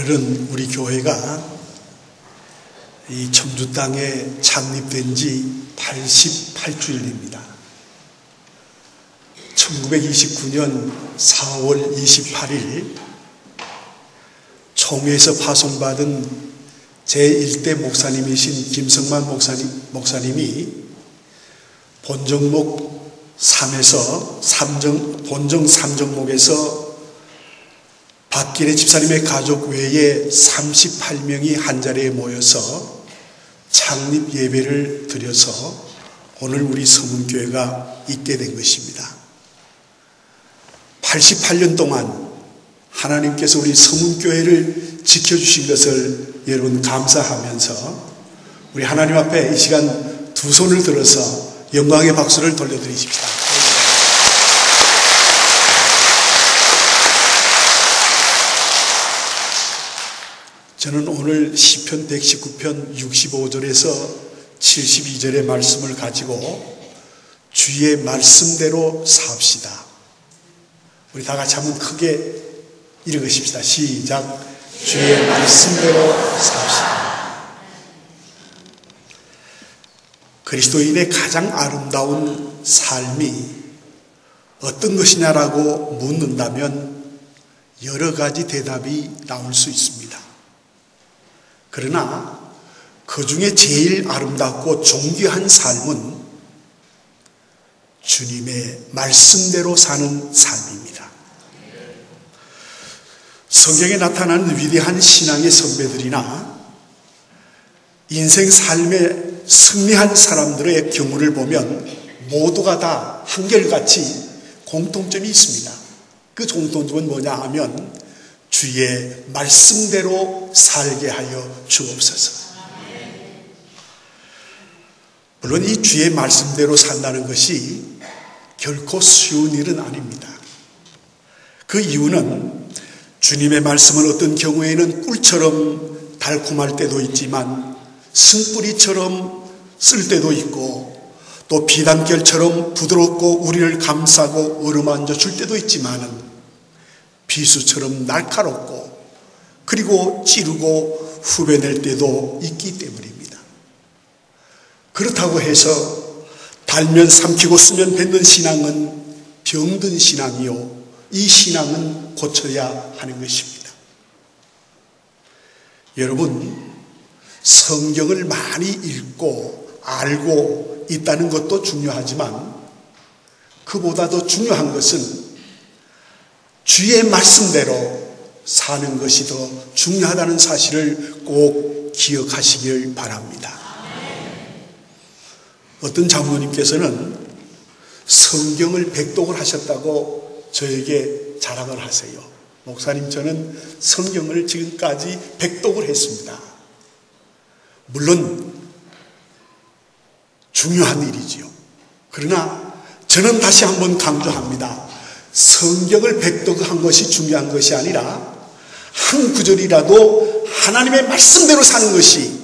오늘은 우리 교회가 이 청주 땅에 창립된 지 88주년입니다. 1929년 4월 28일 총회에서 파송받은 제1대 목사님이신 김성만 목사님이 본정목 3에서 본정 3정목에서 박기래 집사님의 가족 외에 38명이 한자리에 모여서 창립 예배를 드려서 오늘 우리 서문교회가 있게 된 것입니다. 88년 동안 하나님께서 우리 서문교회를 지켜주신 것을 여러분 감사하면서 우리 하나님 앞에 이 시간 두 손을 들어서 영광의 박수를 돌려드리십시다. 저는 오늘 시편 119편 65절에서 72절의 말씀을 가지고 주의 말씀대로 삽시다. 우리 다 같이 한번 크게 읽으십시다. 시작. 주의 말씀대로 삽시다. 그리스도인의 가장 아름다운 삶이 어떤 것이냐라고 묻는다면 여러 가지 대답이 나올 수 있습니다. 그러나 그 중에 제일 아름답고 존귀한 삶은 주님의 말씀대로 사는 삶입니다. 성경에 나타나는 위대한 신앙의 선배들이나 인생 삶에 승리한 사람들의 경우를 보면 모두가 다 한결같이 공통점이 있습니다. 그 공통점은 뭐냐 하면 주의 말씀대로 살게 하여 주옵소서. 물론 이 주의 말씀대로 산다는 것이 결코 쉬운 일은 아닙니다. 그 이유는 주님의 말씀은 어떤 경우에는 꿀처럼 달콤할 때도 있지만 승뿌리처럼 쓸 때도 있고 또 비단결처럼 부드럽고 우리를 감싸고 어루만져 줄 때도 있지만은 비수처럼 날카롭고 그리고 찌르고 후벼낼 때도 있기 때문입니다. 그렇다고 해서 달면 삼키고 쓰면 뱉는 신앙은 병든 신앙이요, 이 신앙은 고쳐야 하는 것입니다. 여러분, 성경을 많이 읽고 알고 있다는 것도 중요하지만 그보다 더 중요한 것은 주의 말씀대로 사는 것이 더 중요하다는 사실을 꼭 기억하시길 바랍니다. 어떤 장로님께서는 성경을 백독을 하셨다고 저에게 자랑을 하세요. 목사님, 저는 성경을 지금까지 백독을 했습니다. 물론 중요한 일이지요. 그러나 저는 다시 한번 강조합니다. 성경을 백독한 것이 중요한 것이 아니라 한 구절이라도 하나님의 말씀대로 사는 것이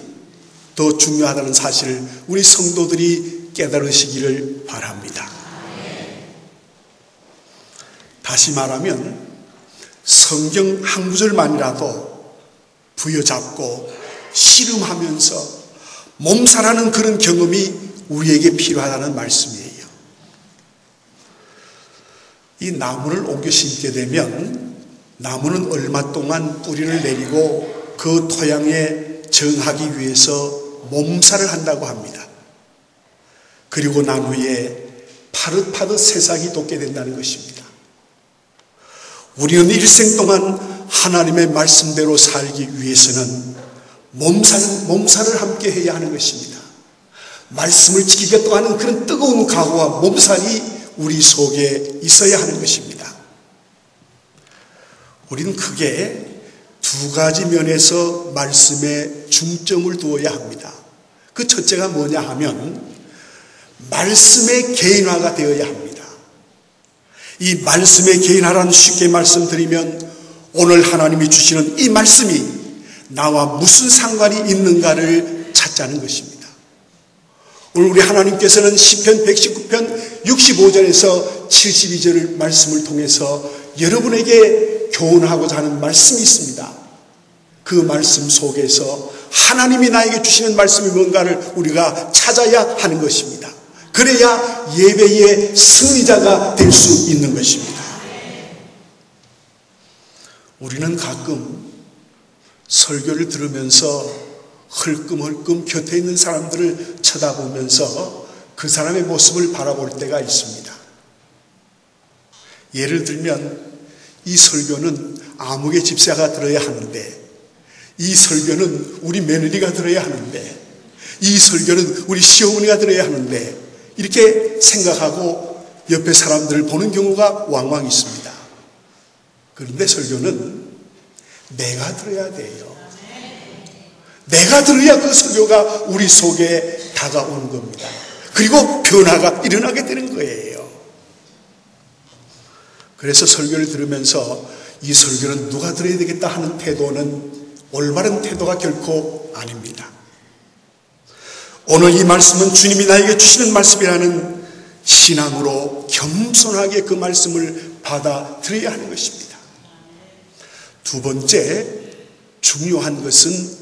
더 중요하다는 사실을 우리 성도들이 깨달으시기를 바랍니다. 다시 말하면 성경 한 구절만이라도 부여잡고 씨름하면서 몸살하는 그런 경험이 우리에게 필요하다는 말씀이에요. 이 나무를 옮겨 심게 되면 나무는 얼마 동안 뿌리를 내리고 그 토양에 정하기 위해서 몸살을 한다고 합니다. 그리고 난 후에 파릇파릇 새싹이 돋게 된다는 것입니다. 우리는 일생 동안 하나님의 말씀대로 살기 위해서는 몸살을 함께 해야 하는 것입니다. 말씀을 지키겠다고 하는 그런 뜨거운 각오와 몸살이 우리 속에 있어야 하는 것입니다. 우리는 크게 두 가지 면에서 말씀에 중점을 두어야 합니다. 그 첫째가 뭐냐 하면 말씀의 개인화가 되어야 합니다. 이 말씀의 개인화라는 쉽게 말씀드리면 오늘 하나님이 주시는 이 말씀이 나와 무슨 상관이 있는가를 찾자는 것입니다. 오늘 우리 하나님께서는 시편 119편 65절에서 72절 말씀을 통해서 여러분에게 교훈하고자 하는 말씀이 있습니다. 그 말씀 속에서 하나님이 나에게 주시는 말씀이 뭔가를 우리가 찾아야 하는 것입니다. 그래야 예배의 승리자가 될 수 있는 것입니다. 우리는 가끔 설교를 들으면서 흘끔흘끔 곁에 있는 사람들을 쳐다보면서 그 사람의 모습을 바라볼 때가 있습니다. 예를 들면 이 설교는 아무개 집사가 들어야 하는데, 이 설교는 우리 며느리가 들어야 하는데, 이 설교는 우리 시어머니가 들어야 하는데, 이렇게 생각하고 옆에 사람들을 보는 경우가 왕왕 있습니다. 그런데 설교는 내가 들어야 돼요. 내가 들어야 그 설교가 우리 속에 다가오는 겁니다. 그리고 변화가 일어나게 되는 거예요. 그래서 설교를 들으면서 이 설교는 누가 들어야 되겠다 하는 태도는 올바른 태도가 결코 아닙니다. 오늘 이 말씀은 주님이 나에게 주시는 말씀이라는 신앙으로 겸손하게 그 말씀을 받아들여야 하는 것입니다. 두 번째, 중요한 것은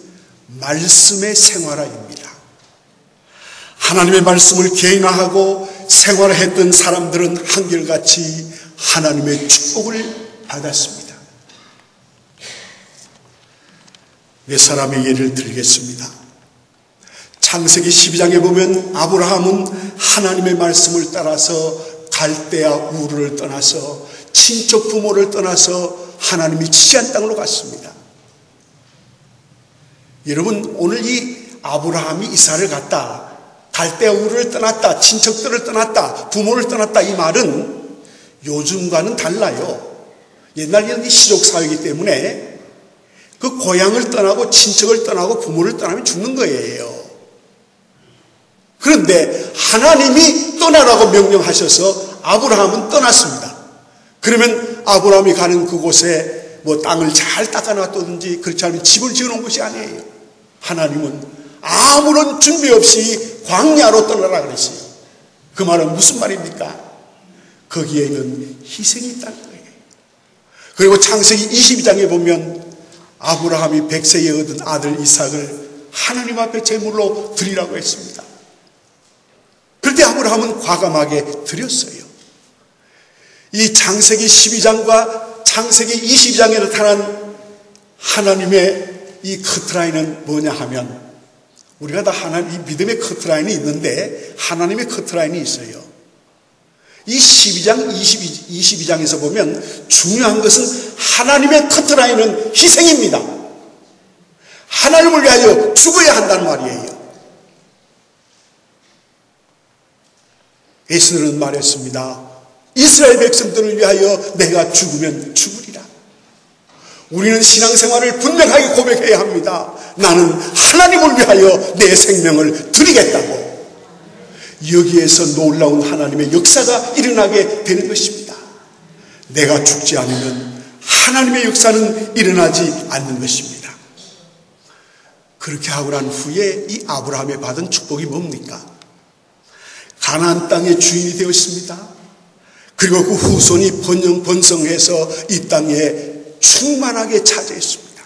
말씀의 생활화입니다. 하나님의 말씀을 계행하고 생활했던 사람들은 한결같이 하나님의 축복을 받았습니다. 몇 사람의 예를 들겠습니다. 창세기 12장에 보면 아브라함은 하나님의 말씀을 따라서 갈대아 우르를 떠나서 친척 부모를 떠나서 하나님이 지시한 땅으로 갔습니다. 여러분, 오늘 이 아브라함이 이사를 갔다, 갈대아 우르를 떠났다, 친척들을 떠났다, 부모를 떠났다, 이 말은 요즘과는 달라요. 옛날에는 시족사회이기 때문에 그 고향을 떠나고 친척을 떠나고 부모를 떠나면 죽는 거예요. 그런데 하나님이 떠나라고 명령하셔서 아브라함은 떠났습니다. 그러면 아브라함이 가는 그곳에 뭐 땅을 잘 닦아놨다든지 그렇지 않으면 집을 지어놓은 것이 아니에요. 하나님은 아무런 준비 없이 광야로 떠나라 그랬어요. 그 말은 무슨 말입니까? 거기에는 희생이 있다는 거예요. 그리고 창세기 22장에 보면 아브라함이 100세에 얻은 아들 이삭을 하나님 앞에 제물로 드리라고 했습니다. 그런데 아브라함은 과감하게 드렸어요. 이 창세기 12장과 창세기 22장에 나타난 하나님의 이 커트라인은 뭐냐 하면, 우리가 다 하나님, 이 믿음의 커트라인이 있는데 하나님의 커트라인이 있어요. 이 12장, 22장에서 보면 중요한 것은 하나님의 커트라인은 희생입니다. 하나님을 위하여 죽어야 한다는 말이에요. 예수는 말했습니다. 이스라엘 백성들을 위하여 내가 죽으면 죽으리라. 우리는 신앙생활을 분명하게 고백해야 합니다. 나는 하나님을 위하여 내 생명을 드리겠다고. 여기에서 놀라운 하나님의 역사가 일어나게 되는 것입니다. 내가 죽지 않으면 하나님의 역사는 일어나지 않는 것입니다. 그렇게 하고 난 후에 이 아브라함이 받은 축복이 뭡니까? 가나안 땅의 주인이 되었습니다. 그리고 그 후손이 번성해서 이 땅에 충만하게 차지했습니다.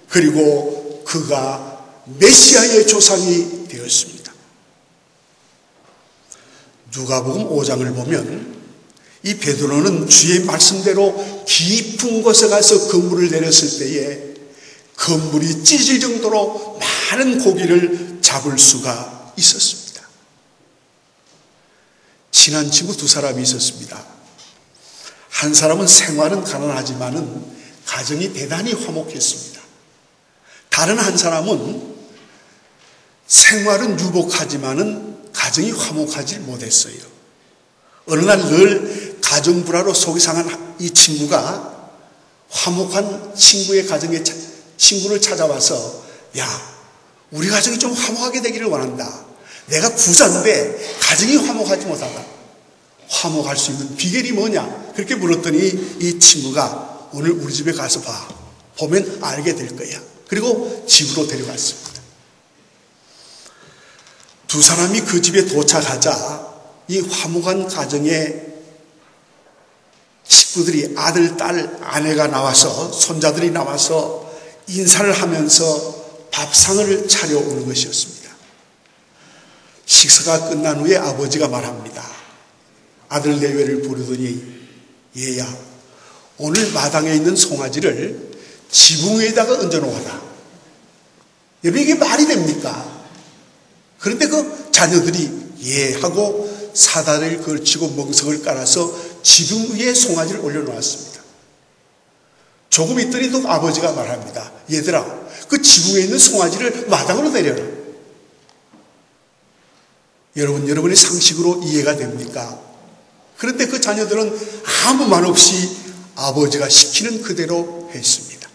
그리고 그가 메시아의 조상이 되었습니다. 누가복음 5장을 보면 이 베드로는 주의 말씀대로 깊은 곳에 가서 그물을 내렸을 때에 그물이 찢을 정도로 많은 고기를 잡을 수가 있었습니다. 친한 친구 두 사람이 있었습니다. 한 사람은 생활은 가난하지만은 가정이 대단히 화목했습니다. 다른 한 사람은 생활은 유복하지만은 가정이 화목하지 못했어요. 어느 날 늘 가정불화로 속이 상한 이 친구가 화목한 친구의 가정에 친구를 찾아와서, 야, 우리 가정이 좀 화목하게 되기를 원한다. 내가 부자인데 가정이 화목하지 못하다. 화목할 수 있는 비결이 뭐냐? 그렇게 물었더니 이 친구가 오늘 우리 집에 가서 봐. 보면 알게 될 거야. 그리고 집으로 데려갔습니다. 두 사람이 그 집에 도착하자 이 화목한 가정의 식구들이, 아들, 딸, 아내가 나와서, 손자들이 나와서 인사를 하면서 밥상을 차려오는 것이었습니다. 식사가 끝난 후에 아버지가 말합니다. 아들 내외를 부르더니 얘야, 오늘 마당에 있는 송아지를 지붕 위에다가 얹어놓아라. 여러분, 이게 말이 됩니까? 그런데 그 자녀들이 예 하고 사다리를 걸치고 멍석을 깔아서 지붕 위에 송아지를 올려놓았습니다. 조금 있더니 또 아버지가 말합니다. 얘들아, 그 지붕에 있는 송아지를 마당으로 내려라. 여러분의 상식으로 이해가 됩니까? 그런데 그 자녀들은 아무 말 없이 아버지가 시키는 그대로 했습니다.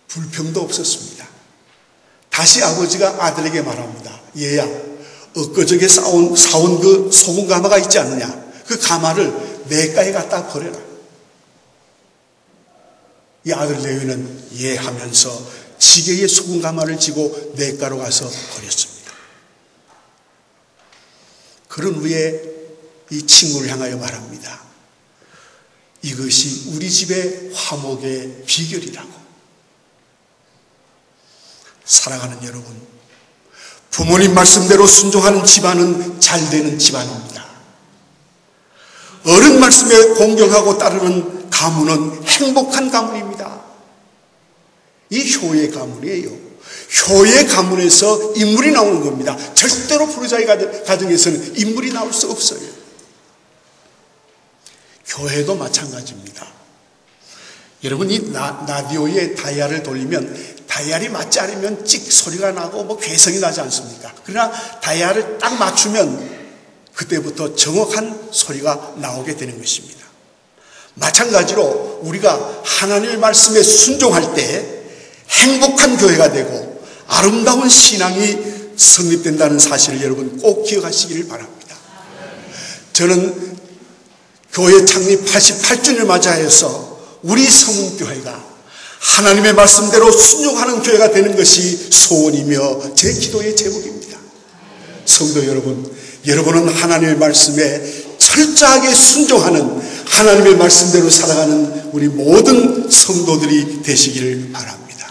불평도 없었습니다. 다시 아버지가 아들에게 말합니다. 얘야, 엊그저께 사온 그 소금 가마가 있지 않느냐? 그 가마를 냇가에 갖다 버려라. 이 아들 레위는 예 하면서 지게에 소금 가마를 지고 냇가로 가서 버렸습니다. 그런 후에 이 친구를 향하여 말합니다. 이것이 우리 집의 화목의 비결이라고. 사랑하는 여러분, 부모님 말씀대로 순종하는 집안은 잘되는 집안입니다. 어른 말씀에 공경하고 따르는 가문은 행복한 가문입니다. 이 효의 가문이에요. 효의 가문에서 인물이 나오는 겁니다. 절대로 부르자의 가정에서는 인물이 나올 수 없어요. 교회도 마찬가지입니다. 여러분, 이 라디오에 다이얼을 돌리면 다이얼이 맞지 않으면 찍 소리가 나고 뭐 괴성이 나지 않습니까? 그러나 다이얼을 딱 맞추면 그때부터 정확한 소리가 나오게 되는 것입니다. 마찬가지로 우리가 하나님의 말씀에 순종할 때 행복한 교회가 되고 아름다운 신앙이 성립된다는 사실을 여러분 꼭 기억하시기를 바랍니다. 저는 교회 창립 88주년을 맞이하여서 우리 성문교회가 하나님의 말씀대로 순종하는 교회가 되는 것이 소원이며 제 기도의 제목입니다. 성도 여러분, 여러분은 하나님의 말씀에 철저하게 순종하는 하나님의 말씀대로 살아가는 우리 모든 성도들이 되시기를 바랍니다.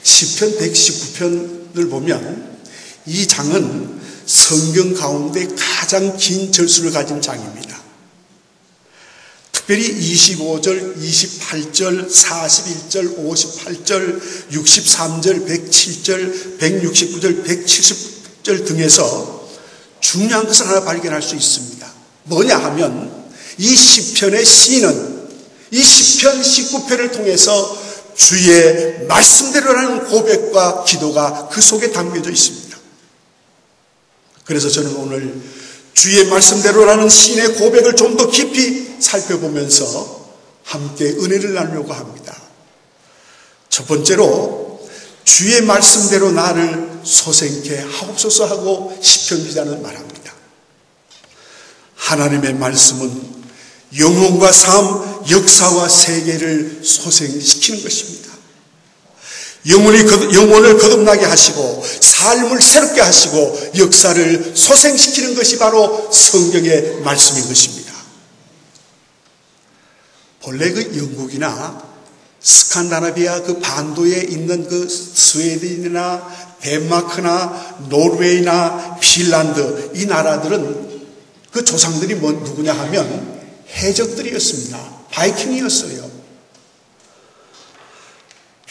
시편 119편을 보면 이 장은 성경 가운데 가장 긴 절수를 가진 장입니다. 특별히 25절, 28절, 41절, 58절, 63절, 107절, 169절, 170절 등에서 중요한 것을 하나 발견할 수 있습니다. 뭐냐 하면 이 시편의 시인은 이 시편 19편을 통해서 주의 말씀대로라는 고백과 기도가 그 속에 담겨져 있습니다. 그래서 저는 오늘 주의 말씀대로라는 시인의 고백을 좀 더 깊이 살펴보면서 함께 은혜를 나누려고 합니다. 첫 번째로 주의 말씀대로 나를 소생케 하옵소서 하고 시편 기자는 말합니다. 하나님의 말씀은 영혼과 삶, 역사와 세계를 소생시키는 것입니다. 영혼을 거듭나게 하시고 삶을 새롭게 하시고 역사를 소생시키는 것이 바로 성경의 말씀인 것입니다. 본래 그 영국이나 스칸다나비아 그 반도에 있는 그 스웨덴이나 덴마크나 노르웨이나 핀란드 이 나라들은 그 조상들이 누구냐 하면 해적들이었습니다. 바이킹이었어요.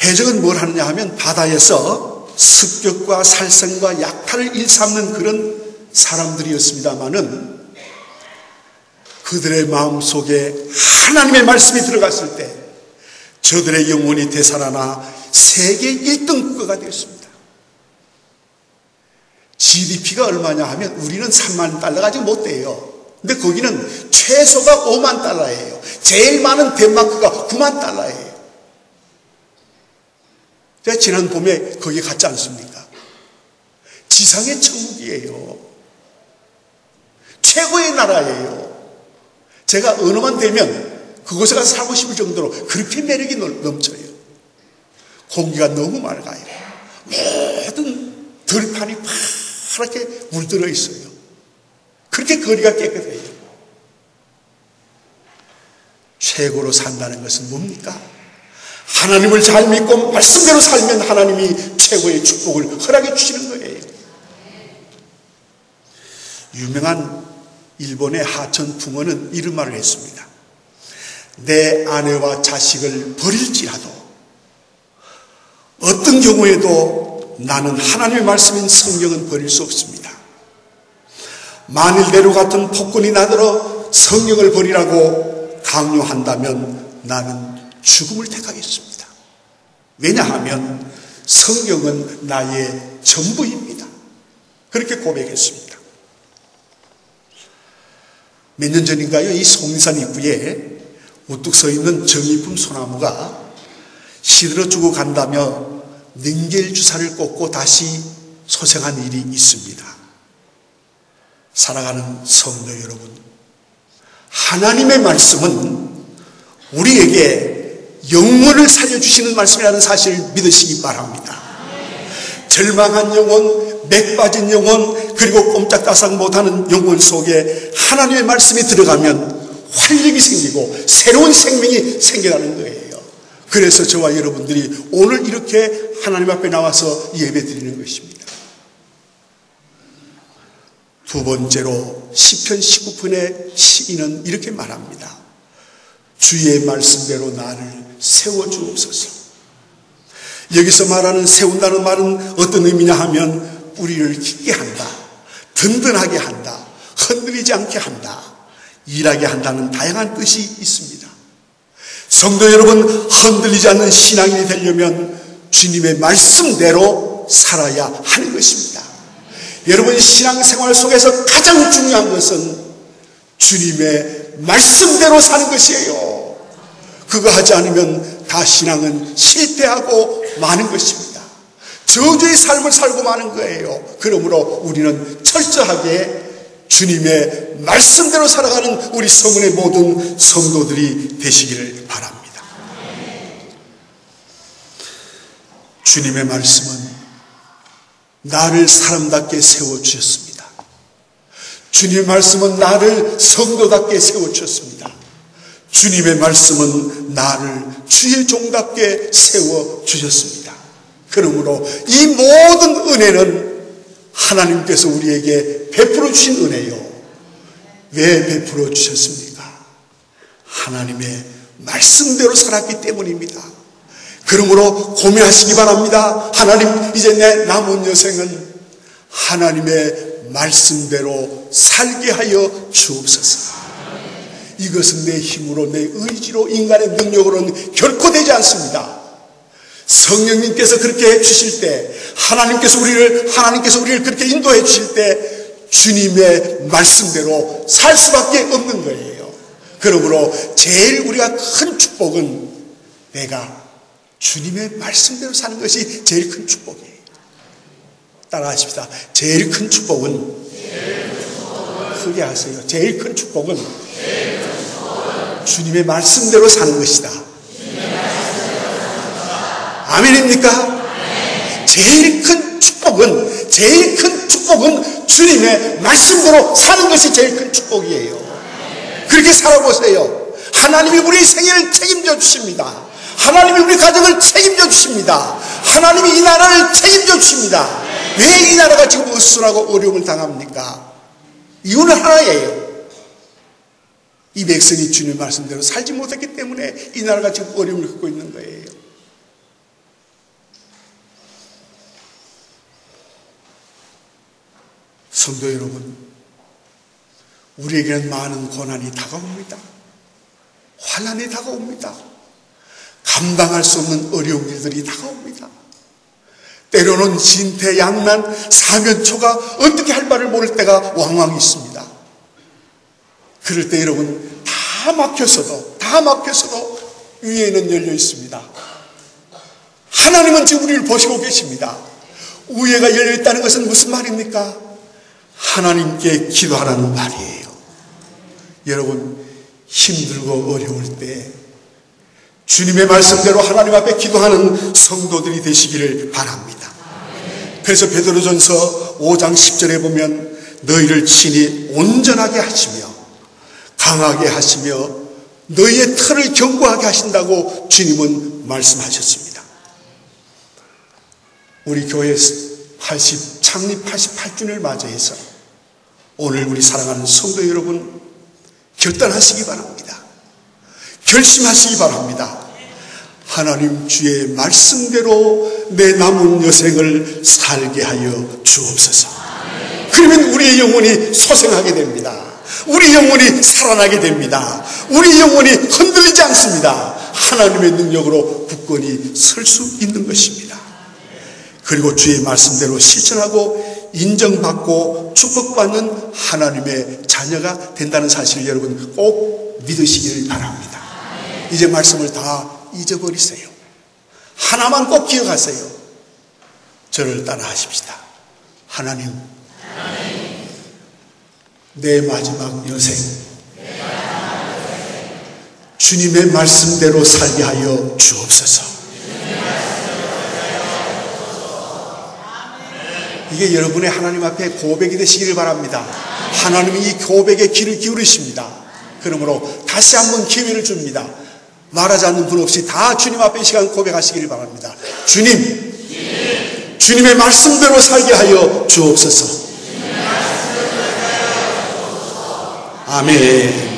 해적은 뭘 하느냐 하면 바다에서 습격과 살생과 약탈을 일삼는 그런 사람들이었습니다마는 그들의 마음속에 하나님의 말씀이 들어갔을 때 저들의 영혼이 되살아나 세계 1등 국가가 되었습니다. GDP가 얼마냐 하면 우리는 3만 달러가 아직 못 돼요. 근데 거기는 최소가 5만 달러예요. 제일 많은 덴마크가 9만 달러예요. 제가 지난 봄에 거기 갔지 않습니까? 지상의 천국이에요. 최고의 나라예요. 제가 언어만 되면 그곳에 가서 살고 싶을 정도로 그렇게 매력이 넘쳐요. 공기가 너무 맑아요. 모든 들판이 파랗게 물들어 있어요. 그렇게 거리가 깨끗해요. 최고로 산다는 것은 뭡니까? 하나님을 잘 믿고 말씀대로 살면 하나님이 최고의 축복을 허락해 주시는 거예요. 유명한 일본의 하천 붕어는 이런 말을 했습니다. 내 아내와 자식을 버릴지라도 어떤 경우에도 나는 하나님의 말씀인 성경은 버릴 수 없습니다. 만일 내로 같은 폭군이 나더러 성경을 버리라고 강요한다면 나는 죽음을 택하겠습니다. 왜냐하면 성경은 나의 전부입니다. 그렇게 고백했습니다. 몇 년 전인가요? 이 송리산 입구에 우뚝 서 있는 정의품 소나무가 시들어 주고 간다며 능겔 주사를 꽂고 다시 소생한 일이 있습니다. 사랑하는 성도 여러분, 하나님의 말씀은 우리에게 영혼을 살려주시는 말씀이라는 사실을 믿으시기 바랍니다. 절망한 영혼, 맥 빠진 영혼, 그리고 꼼짝다삭 못하는 영혼 속에 하나님의 말씀이 들어가면 활력이 생기고 새로운 생명이 생겨나는 거예요. 그래서 저와 여러분들이 오늘 이렇게 하나님 앞에 나와서 예배 드리는 것입니다. 두 번째로 시편 19편의 시인은 이렇게 말합니다. 주의 말씀대로 나를 세워주옵소서. 여기서 말하는 세운다는 말은 어떤 의미냐 하면 뿌리를 깊게 한다, 든든하게 한다, 흔들리지 않게 한다, 일하게 한다는 다양한 뜻이 있습니다. 성도 여러분, 흔들리지 않는 신앙인이 되려면 주님의 말씀대로 살아야 하는 것입니다. 여러분, 신앙생활 속에서 가장 중요한 것은 주님의 말씀대로 사는 것이에요. 그거 하지 않으면 다 신앙은 실패하고 마는 것입니다. 저주의 삶을 살고 마는 거예요. 그러므로 우리는 철저하게 주님의 말씀대로 살아가는 우리 성문의 모든 성도들이 되시기를 바랍니다. 주님의 말씀은 나를 사람답게 세워주셨습니다. 주님의 말씀은 나를 성도답게 세워주셨습니다. 주님의 말씀은 나를 주의 종답게 세워주셨습니다. 그러므로 이 모든 은혜는 하나님께서 우리에게 베풀어 주신 은혜요. 왜 베풀어 주셨습니까? 하나님의 말씀대로 살았기 때문입니다. 그러므로 고민하시기 바랍니다. 하나님, 이제 내 남은 여생은 하나님의 말씀대로 살게 하여 주옵소서. 이것은 내 힘으로, 내 의지로, 인간의 능력으로는 결코 되지 않습니다. 성령님께서 그렇게 해주실 때, 하나님께서 우리를 그렇게 인도해 주실 때 주님의 말씀대로 살 수밖에 없는 거예요. 그러므로 제일 우리가 큰 축복은 내가 주님의 말씀대로 사는 것이 제일 큰 축복이에요. 따라하십시다. 제일 큰 축복은 크게 하세요. 제일 큰 축복은 주님의 말씀대로 사는 것이다. 아멘입니까? 제일 큰 축복은 주님의 말씀대로 사는 것이 제일 큰 축복이에요. 그렇게 살아보세요. 하나님이 우리 생애를 책임져 주십니다. 하나님이 우리 가정을 책임져 주십니다. 하나님이 이 나라를 책임져 주십니다. 왜 이 나라가 지금 어수선하고 어려움을 당합니까? 이유는 하나예요. 이 백성이 주님의 말씀대로 살지 못했기 때문에 이 나라가 지금 어려움을 겪고 있는 거예요. 성도 여러분, 우리에게는 많은 고난이 다가옵니다. 환난이 다가옵니다. 감당할 수 없는 어려운 일들이 다가옵니다. 때로는 진퇴양난, 사면초가 어떻게 할 바를 모를 때가 왕왕 있습니다. 그럴 때 여러분, 다 막혀서도 위에는 열려 있습니다. 하나님은 지금 우리를 보시고 계십니다. 위에가 열려 있다는 것은 무슨 말입니까? 하나님께 기도하라는 말이에요. 여러분, 힘들고 어려울 때 주님의 말씀대로 하나님 앞에 기도하는 성도들이 되시기를 바랍니다. 그래서 베드로전서 5장 10절에 보면 너희를 친히 온전하게 하시며 강하게 하시며 너희의 터를 견고하게 하신다고 주님은 말씀하셨습니다. 우리 교회 창립 88주년을 맞이해서 오늘 우리 사랑하는 성도 여러분 결단하시기 바랍니다. 결심하시기 바랍니다. 하나님 주의 말씀대로 내 남은 여생을 살게 하여 주옵소서. 그러면 우리의 영혼이 소생하게 됩니다. 우리 영혼이 살아나게 됩니다. 우리 영혼이 흔들리지 않습니다. 하나님의 능력으로 굳건히 설 수 있는 것입니다. 그리고 주의 말씀대로 실천하고 인정받고 축복받는 하나님의 자녀가 된다는 사실을 여러분 꼭 믿으시길 바랍니다. 이제 말씀을 다 잊어버리세요. 하나만 꼭 기억하세요. 저를 따라하십시다. 하나님, 내 마지막 여생 주님의 말씀대로 살게 하여 주옵소서. 이게 여러분의 하나님 앞에 고백이 되시기를 바랍니다. 하나님이 이 고백에 귀를 기울이십니다. 그러므로 다시 한번 기회를 줍니다. 말하지 않는 분 없이 다 주님 앞에 이 시간 고백하시기를 바랍니다. 주님, 주님의 말씀대로 살게 하여 주옵소서. 아멘.